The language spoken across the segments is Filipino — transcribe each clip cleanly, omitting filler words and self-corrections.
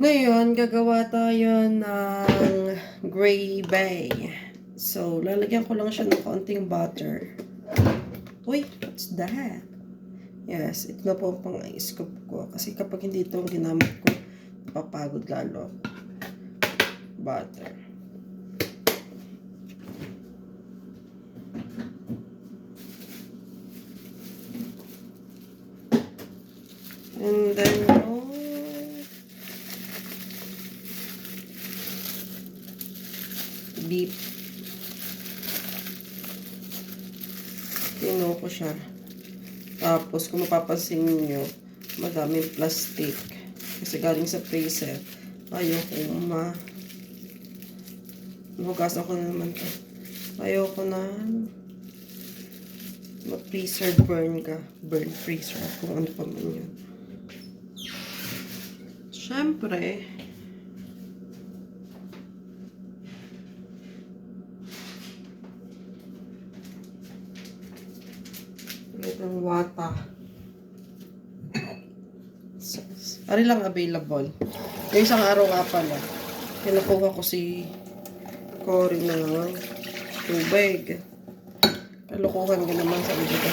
Ngayon, gagawa tayo ng gravy. So, lalagyan ko lang siya ng konting butter. Uy, what's that? Yes, ito na po ang pang-scoop ko. Kasi kapag hindi ito ang ginamit ko, papagod lalo. Butter. And then, beef. Tino ko siya. Tapos, kung mapapansin niyo, madaming plastic. Kasi galing sa freezer. Ayoko hugasan ko na naman to. Ayoko na ma-freezer burn ka. Burn freezer. Kung ano pa man yun. Siyempre, itong wata. Ari lang available. Yung isang araw nga pala, kinukuha ko si Cory ng tubig. Kalukuhan ka naman sa dito.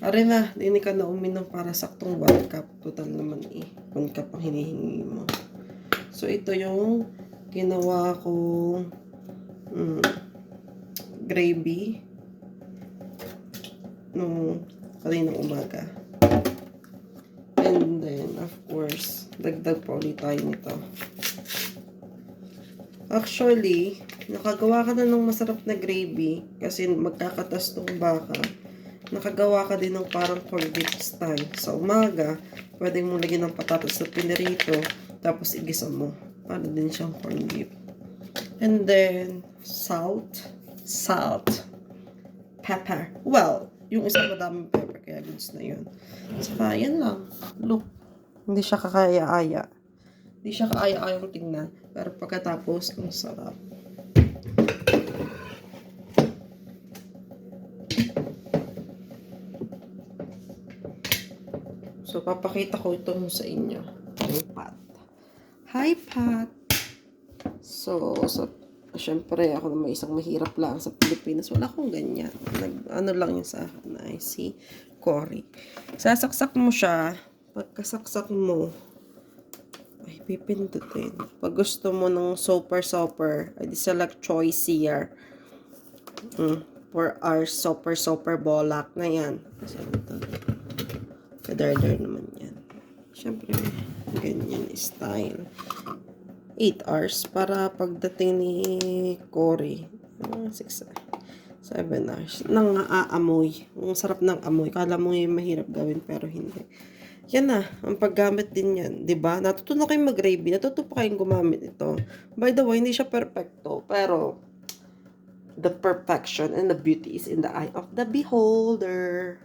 Ari na, hindi ka na uminom para saktong 1 cup. Total naman 1 cup ang hinihingi mo. So, ito yung ginawa kong gravy nung kaninang umaga. And then, of course, dagdag pa ulit tayo nito. Actually, nakagawa ka na ng masarap na gravy kasi magkakatas tong baka. Nakagawa ka din ng parang corned beef style. Sa umaga, pwedeng mo lagyan ng patatas na pinirito, tapos igisa mo. Para din siyang corned beef. And then, salt, pepper. Well, yung isa madaming pepper, kaya goods na yun. Saka, yan lang. Look, hindi siya kakaya-aya. Hindi siya kaaya-ayang tingnan. Pero pagkatapos, ang sarap. So, papakita ko ito sa inyo. Yung pot. Hi, pot! So, syempre, ako naman isang mahirap lang sa Pilipinas. Wala akong ganyan. Ano lang yun sa akin. I see Cory. Sasaksak mo siya. Pagkasaksak mo, ay, pipindutin. Pag gusto mo ng super, I select choice here. For our super bolak na yan. Kasi ito. Kadarder naman yan. Siyempre, ganyan style. 8 hours para pagdating ni Cory. 6, 7 hours. Nang aamoy. Ang sarap ng amoy. Kala mo yung mahirap gawin pero hindi. Yan na, ang paggamit din yan, 'di ba? Natuto na kayong mag-gravy, natuto pa kayong gumamit ito. By the way, hindi siya perfecto, pero the perfection and the beauty is in the eye of the beholder.